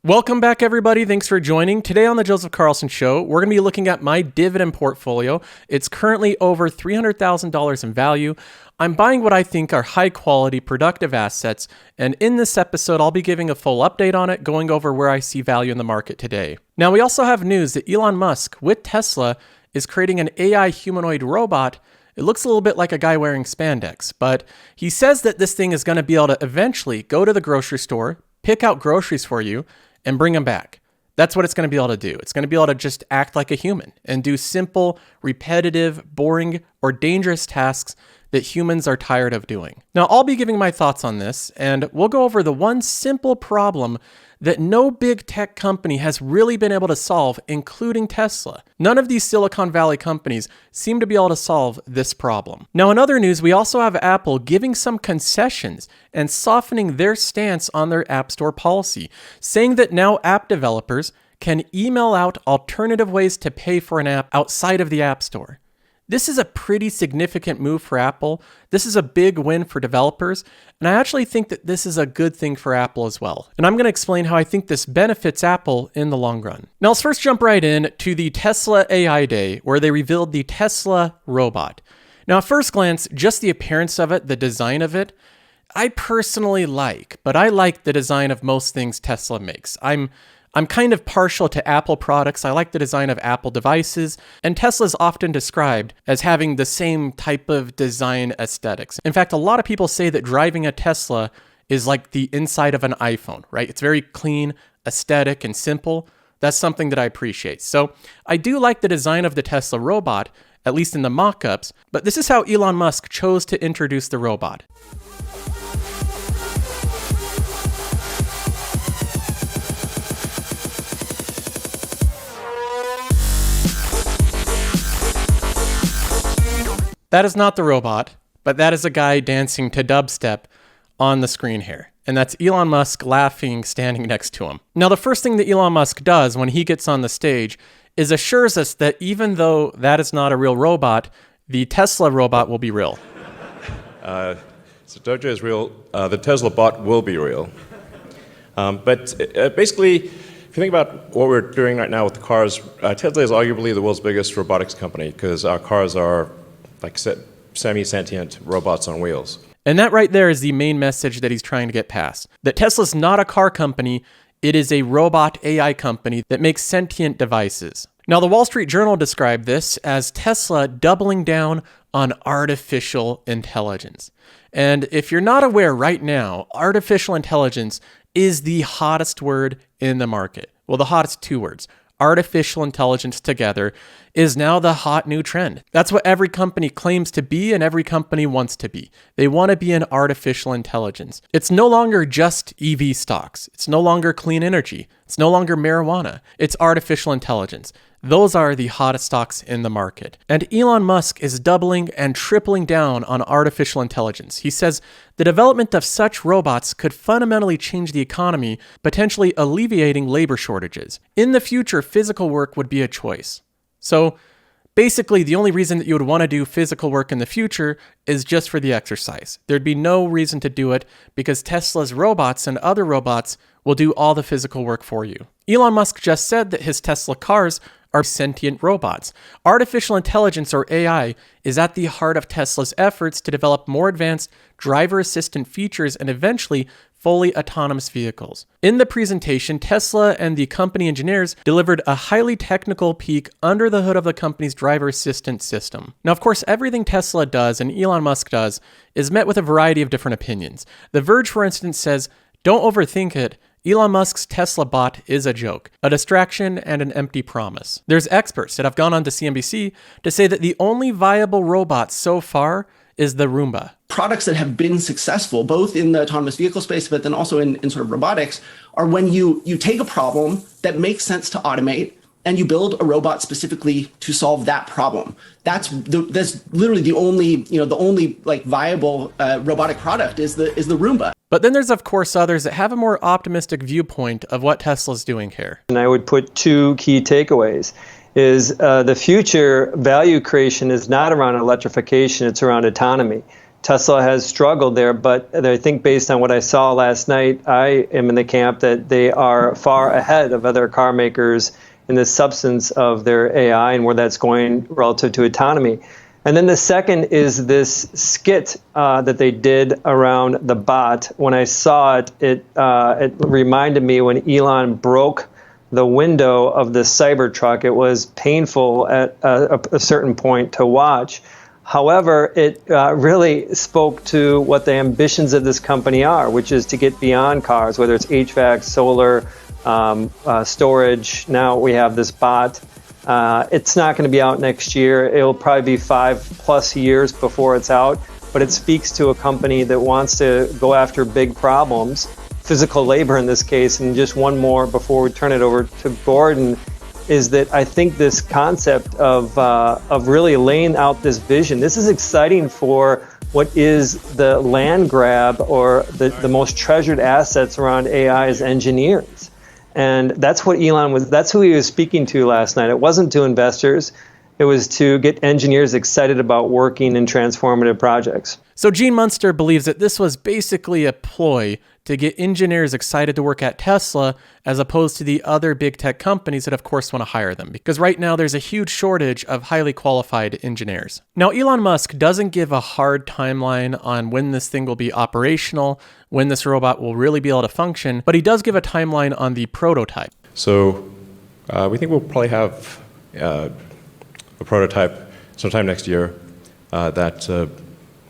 Welcome back, everybody. Thanks for joining. Today on the Joseph Carlson Show, we're going to be looking at my dividend portfolio. It's currently over $300,000 in value. I'm buying what I think are high-quality, productive assets, and in this episode, I'll be giving a full update on it, going over where I see value in the market today. Now, we also have news that Elon Musk, with Tesla, is creating an AI humanoid robot. It looks a little bit like a guy wearing spandex, but he says that this thing is going to be able to eventually go to the grocery store, pick out groceries for you, and bring them back. That's what it's going to be able to do. It's going to be able to just act like a human and do simple, repetitive, boring, or dangerous tasks that humans are tired of doing. Now, I'll be giving my thoughts on this, and we'll go over the one simple problem that no big tech company has really been able to solve, including Tesla. None of these Silicon Valley companies seem to be able to solve this problem. Now, in other news, we also have Apple giving some concessions and softening their stance on their App Store policy, saying that now app developers can email out alternative ways to pay for an app outside of the App Store. This is a pretty significant move for Apple. This is a big win for developers, and I actually think that this is a good thing for Apple as well. And I'm going to explain how I think this benefits Apple in the long run. Now, let's first jump right in to the Tesla AI Day, where they revealed the Tesla robot. Now, at first glance, just the appearance of it, the design of it, I personally like, but I like the design of most things Tesla makes. I'm kind of partial to Apple products. I like the design of Apple devices, and Tesla is often described as having the same type of design aesthetics. In fact, a lot of people say that driving a Tesla is like the inside of an iPhone, right? It's very clean, aesthetic, and simple. That's something that I appreciate. So I do like the design of the Tesla robot, at least in the mock-ups, but this is how Elon Musk chose to introduce the robot. That is not the robot, but that is a guy dancing to dubstep on the screen here. And that's Elon Musk laughing, standing next to him. Now, the first thing that Elon Musk does when he gets on the stage is assures us that even though that is not a real robot, the Tesla robot will be real. So Dojo is real. The Tesla bot will be real. But basically, if you think about what we're doing right now with the cars, Tesla is arguably the world's biggest robotics company because our cars are like semi-sentient robots on wheels. And that right there is the main message that he's trying to get past. That Tesla's not a car company, it is a robot AI company that makes sentient devices. Now, the Wall Street Journal described this as Tesla doubling down on artificial intelligence. And if you're not aware right now, artificial intelligence is the hottest word in the market. Well, the hottest two words. Artificial intelligence together is now the hot new trend. That's what every company claims to be and every company wants to be. They want to be an artificial intelligence. It's no longer just EV stocks. It's no longer clean energy. It's no longer marijuana. It's artificial intelligence. Those are the hottest stocks in the market. And Elon Musk is doubling and tripling down on artificial intelligence. He says the development of such robots could fundamentally change the economy, potentially alleviating labor shortages. In the future, physical work would be a choice. So basically, the only reason that you would want to do physical work in the future is just for the exercise. There'd be no reason to do it because Tesla's robots and other robots will do all the physical work for you. Elon Musk just said that his Tesla cars are sentient robots. Artificial intelligence, or AI, is at the heart of Tesla's efforts to develop more advanced driver assistant features and eventually fully autonomous vehicles. In the presentation, Tesla and the company engineers delivered a highly technical peek under the hood of the company's driver assistant system. Now, of course, everything Tesla does and Elon Musk does is met with a variety of different opinions. The Verge, for instance, says, "Don't overthink it. Elon Musk's Tesla bot is a joke, a distraction, and an empty promise." There's experts that have gone on to CNBC to say that the only viable robot so far is the Roomba. Products that have been successful, both in the autonomous vehicle space, but then also in sort of robotics, are when you take a problem that makes sense to automate and you build a robot specifically to solve that problem. That's literally the only like viable robotic product is the Roomba. But then there's, of course, others that have a more optimistic viewpoint of what Tesla's doing here. And I would put two key takeaways. Is the future value creation is not around electrification, it's around autonomy. Tesla has struggled there, but I think based on what I saw last night, I am in the camp that they are far ahead of other car makers in the substance of their AI and where that's going relative to autonomy. And then the second is this skit that they did around the bot. When I saw it, it reminded me when Elon broke the window of the Cybertruck. It was painful at a certain point to watch. However, it really spoke to what the ambitions of this company are, which is to get beyond cars, whether it's HVAC, solar, storage. Now we have this bot. It's not going to be out next year. It'll probably be 5+ years before it's out, but it speaks to a company that wants to go after big problems, physical labor in this case. And just one more before we turn it over to Gordon, is that I think this concept of really laying out this vision, this is exciting for what is the land grab or the most treasured assets around AI as engineers. And that's what that's who he was speaking to last night. It wasn't to investors. It was to get engineers excited about working in transformative projects. So Gene Munster believes that this was basically a ploy to get engineers excited to work at Tesla as opposed to the other big tech companies that of course want to hire them, because right now there's a huge shortage of highly qualified engineers. Now Elon Musk doesn't give a hard timeline on when this thing will be operational, when this robot will really be able to function, but he does give a timeline on the prototype. So we think we'll probably have a prototype sometime next year that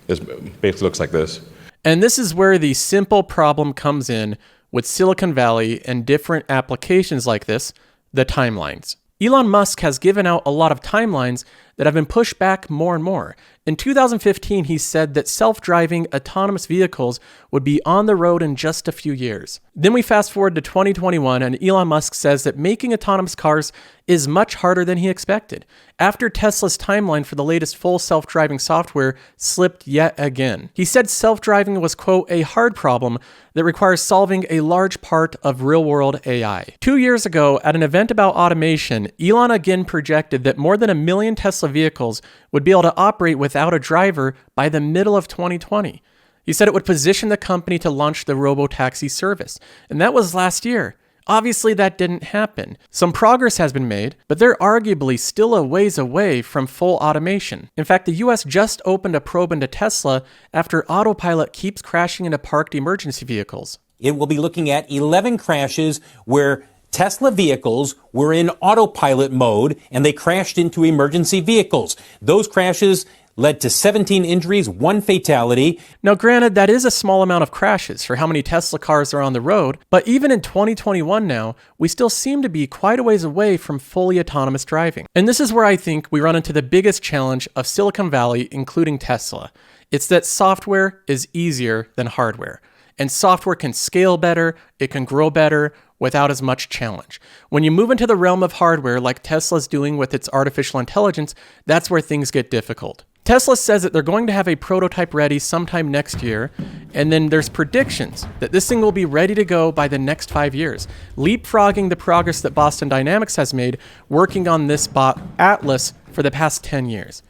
basically looks like this. And this is where the simple problem comes in with Silicon Valley and different applications like this, the timelines. Elon Musk has given out a lot of timelines that have been pushed back more and more. In 2015, he said that self-driving autonomous vehicles would be on the road in just a few years. Then we fast forward to 2021, and Elon Musk says that making autonomous cars is much harder than he expected, after Tesla's timeline for the latest full self-driving software slipped yet again. He said self-driving was, quote, a hard problem that requires solving a large part of real-world AI. 2 years ago, at an event about automation, Elon again projected that more than 1 million Tesla vehicles would be able to operate without a driver by the middle of 2020. He said it would position the company to launch the robo-taxi service, and that was last year. Obviously, that didn't happen. Some progress has been made, but they're arguably still a ways away from full automation. In fact, the US just opened a probe into Tesla after autopilot keeps crashing into parked emergency vehicles. It will be looking at 11 crashes where Tesla vehicles were in autopilot mode and they crashed into emergency vehicles. Those crashes led to 17 injuries, 1 fatality. Now, granted, that is a small amount of crashes for how many Tesla cars are on the road, but even in 2021 now, we still seem to be quite a ways away from fully autonomous driving. And this is where I think we run into the biggest challenge of Silicon Valley, including Tesla. It's that software is easier than hardware. And software can scale better, it can grow better, without as much challenge. When you move into the realm of hardware, like Tesla's doing with its artificial intelligence, that's where things get difficult. Tesla says that they're going to have a prototype ready sometime next year, and then there's predictions that this thing will be ready to go by the next 5 years, leapfrogging the progress that Boston Dynamics has made working on this bot Atlas for the past 10 years.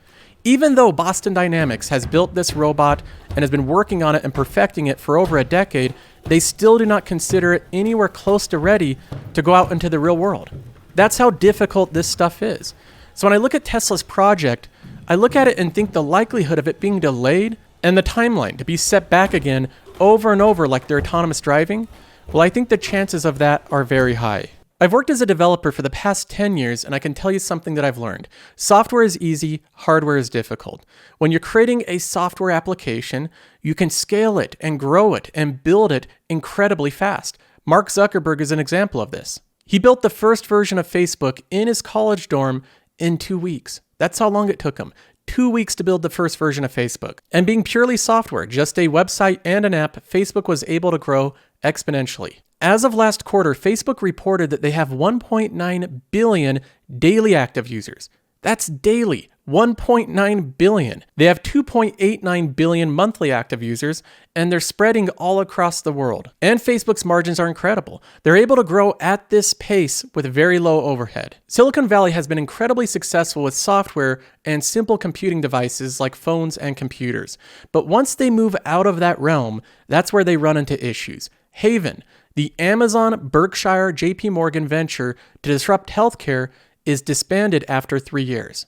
Even though Boston Dynamics has built this robot and has been working on it and perfecting it for over a decade, they still do not consider it anywhere close to ready to go out into the real world. That's how difficult this stuff is. So when I look at Tesla's project, I look at it and think the likelihood of it being delayed and the timeline to be set back again over and over like their autonomous driving, well, I think the chances of that are very high. I've worked as a developer for the past 10 years, and I can tell you something that I've learned. Software is easy, hardware is difficult. When you're creating a software application, you can scale it and grow it and build it incredibly fast. Mark Zuckerberg is an example of this. He built the first version of Facebook in his college dorm in 2 weeks. That's how long it took him. 2 weeks to build the first version of Facebook. And being purely software, just a website and an app, Facebook was able to grow exponentially. As of last quarter, Facebook reported that they have 1.9 billion daily active users. That's daily. 1.9 billion. They have 2.89 billion monthly active users, and they're spreading all across the world. And Facebook's margins are incredible. They're able to grow at this pace with very low overhead. Silicon Valley has been incredibly successful with software and simple computing devices like phones and computers. But once they move out of that realm, that's where they run into issues. Haven, the Amazon, Berkshire, JP Morgan venture to disrupt healthcare, is disbanded after 3 years.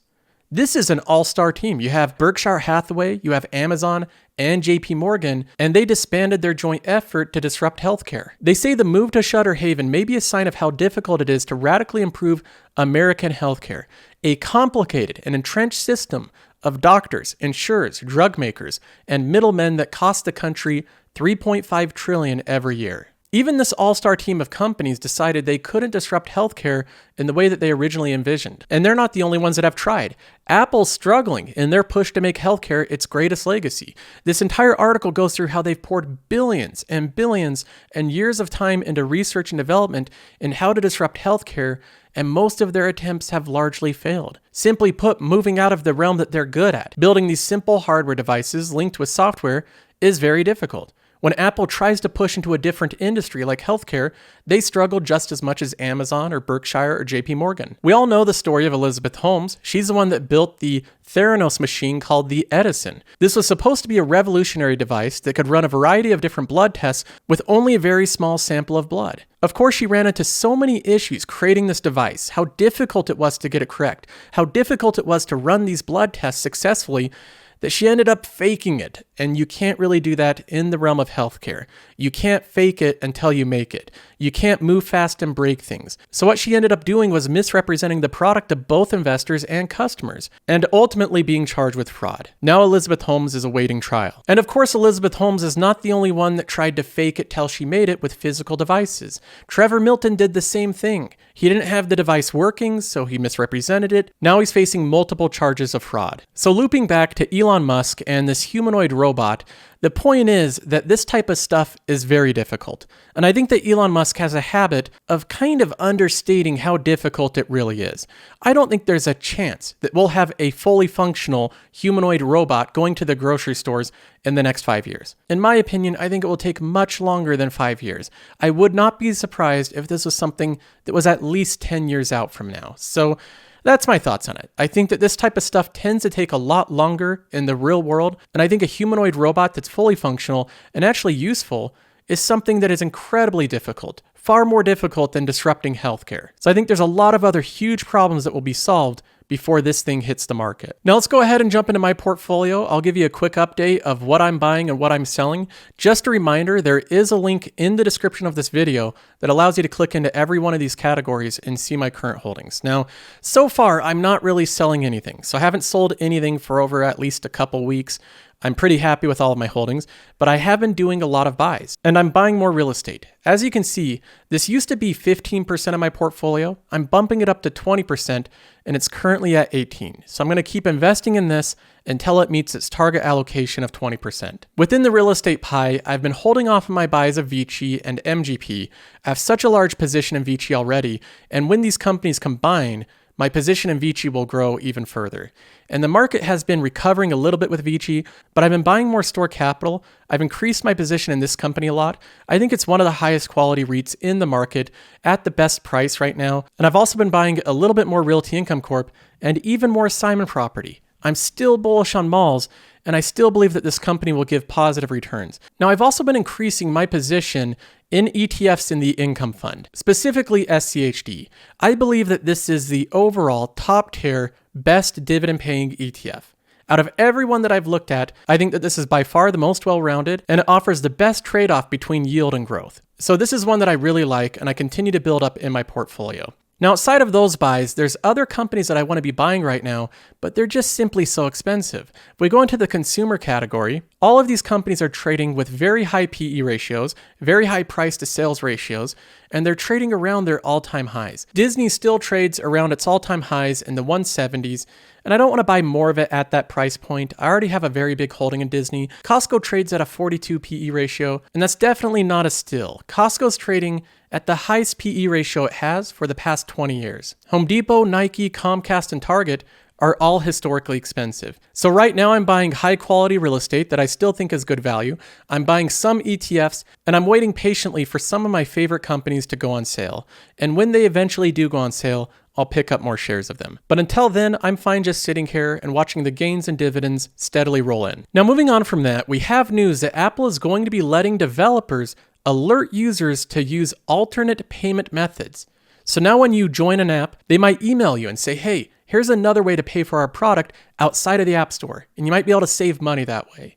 This is an all-star team. You have Berkshire Hathaway, you have Amazon, and JP Morgan, and they disbanded their joint effort to disrupt healthcare. They say the move to shutter Haven may be a sign of how difficult it is to radically improve American healthcare, a complicated and entrenched system of doctors, insurers, drug makers, and middlemen that cost the country $3.5 trillion every year. Even this all-star team of companies decided they couldn't disrupt healthcare in the way that they originally envisioned. And they're not the only ones that have tried. Apple's struggling in their push to make healthcare its greatest legacy. This entire article goes through how they've poured billions and billions and years of time into research and development in how to disrupt healthcare, and most of their attempts have largely failed. Simply put, moving out of the realm that they're good at, building these simple hardware devices linked with software, is very difficult. When Apple tries to push into a different industry like healthcare, they struggle just as much as Amazon or Berkshire or JP Morgan. We all know the story of Elizabeth Holmes. She's the one that built the Theranos machine called the Edison. This was supposed to be a revolutionary device that could run a variety of different blood tests with only a very small sample of blood. Of course, she ran into so many issues creating this device, how difficult it was to get it correct, how difficult it was to run these blood tests successfully, that she ended up faking it. And you can't really do that in the realm of healthcare. You can't fake it until you make it. You can't move fast and break things. So what she ended up doing was misrepresenting the product to both investors and customers, and ultimately being charged with fraud. Now Elizabeth Holmes is awaiting trial. And of course, Elizabeth Holmes is not the only one that tried to fake it till she made it with physical devices. Trevor Milton did the same thing. He didn't have the device working, so he misrepresented it. Now he's facing multiple charges of fraud. So looping back to Elon Musk and this humanoid robot, the point is that this type of stuff is very difficult. And I think that Elon Musk has a habit of kind of understating how difficult it really is. I don't think there's a chance that we'll have a fully functional humanoid robot going to the grocery stores in the next 5 years. In my opinion, I think it will take much longer than 5 years. I would not be surprised if this was something that was at least 10 years out from now. So that's my thoughts on it. I think that this type of stuff tends to take a lot longer in the real world, and I think a humanoid robot that's fully functional and actually useful is something that is incredibly difficult, far more difficult than disrupting healthcare. So I think there's a lot of other huge problems that will be solved before this thing hits the market. Now let's go ahead and jump into my portfolio. I'll give you a quick update of what I'm buying and what I'm selling. Just a reminder, there is a link in the description of this video that allows you to click into every one of these categories and see my current holdings. Now, so far, I'm not really selling anything. So I haven't sold anything for over at least a couple weeks. I'm pretty happy with all of my holdings, but I have been doing a lot of buys, and I'm buying more real estate. As you can see, this used to be 15% of my portfolio. I'm bumping it up to 20%, and it's currently at 18%. So I'm going to keep investing in this until it meets its target allocation of 20%. Within the real estate pie, I've been holding off on my buys of Vici and MGP. I have such a large position in Vici already, and when these companies combine, my position in Vici will grow even further. And the market has been recovering a little bit with Vici, but I've been buying more store capital. I've increased my position in this company a lot. I think it's one of the highest quality REITs in the market at the best price right now. And I've also been buying a little bit more Realty Income Corp and even more Simon Property. I'm still bullish on malls, and I still believe that this company will give positive returns. Now, I've also been increasing my position in ETFs in the income fund, specifically SCHD. I believe that this is the overall top tier, best dividend paying ETF. Out of everyone that I've looked at, I think that this is by far the most well-rounded, and it offers the best trade-off between yield and growth. So this is one that I really like, and I continue to build up in my portfolio. Now, outside of those buys, there's other companies that I want to be buying right now, but they're just simply so expensive. If we go into the consumer category, all of these companies are trading with very high PE ratios, very high price to sales ratios, and they're trading around their all-time highs. Disney still trades around its all-time highs in the 170s, and I don't want to buy more of it at that price point. I already have a very big holding in Disney. Costco trades at a 42 PE ratio, and that's definitely not a steal. Costco's trading at the highest PE ratio it has for the past 20 years. Home Depot, Nike, Comcast, and Target are all historically expensive. So right now I'm buying high quality real estate that I still think is good value. I'm buying some ETFs, and I'm waiting patiently for some of my favorite companies to go on sale. And when they eventually do go on sale, I'll pick up more shares of them. But until then, I'm fine just sitting here and watching the gains and dividends steadily roll in. Now, moving on from that, we have news that Apple is going to be letting developers alert users to use alternate payment methods. So now when you join an app, they might email you and say, hey, here's another way to pay for our product outside of the App Store, and you might be able to save money that way.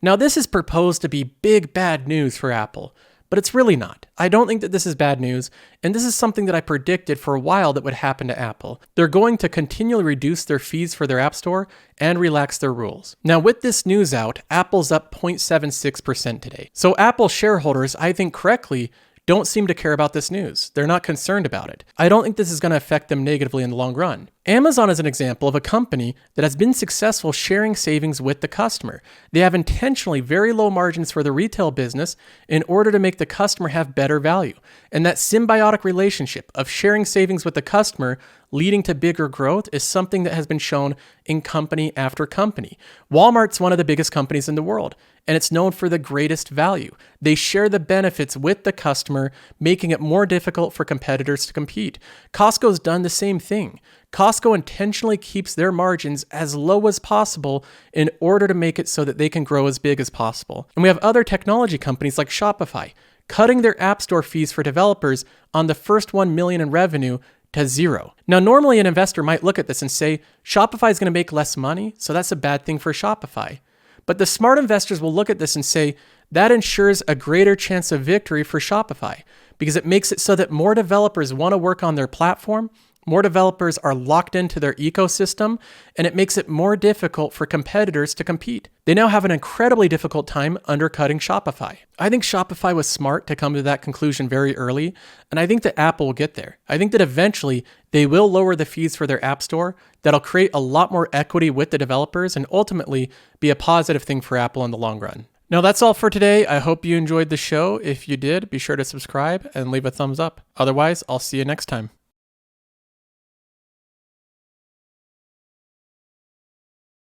Now, this is proposed to be big bad news for Apple, but it's really not. I don't think that this is bad news, and this is something that I predicted for a while that would happen to Apple. They're going to continually reduce their fees for their App Store and relax their rules. Now, with this news out, Apple's up 0.76% today. So Apple shareholders, I think correctly, don't seem to care about this news. They're not concerned about it. I don't think this is going to affect them negatively in the long run. Amazon is an example of a company that has been successful sharing savings with the customer. They have intentionally very low margins for the retail business in order to make the customer have better value. And that symbiotic relationship of sharing savings with the customer leading to bigger growth is something that has been shown in company after company. Walmart's one of the biggest companies in the world, and it's known for the greatest value. They share the benefits with the customer, making it more difficult for competitors to compete. Costco's done the same thing. Costco intentionally keeps their margins as low as possible in order to make it so that they can grow as big as possible. And we have other technology companies like Shopify, cutting their App Store fees for developers on the first 1 million in revenue to zero. Now, normally an investor might look at this and say, Shopify is going to make less money, so that's a bad thing for Shopify. But the smart investors will look at this and say, that ensures a greater chance of victory for Shopify because it makes it so that more developers want to work on their platform, more developers are locked into their ecosystem, and it makes it more difficult for competitors to compete. They now have an incredibly difficult time undercutting Shopify. I think Shopify was smart to come to that conclusion very early, and I think that Apple will get there. I think that eventually they will lower the fees for their App Store. That'll create a lot more equity with the developers and ultimately be a positive thing for Apple in the long run. Now that's all for today. I hope you enjoyed the show. If you did, be sure to subscribe and leave a thumbs up. Otherwise, I'll see you next time.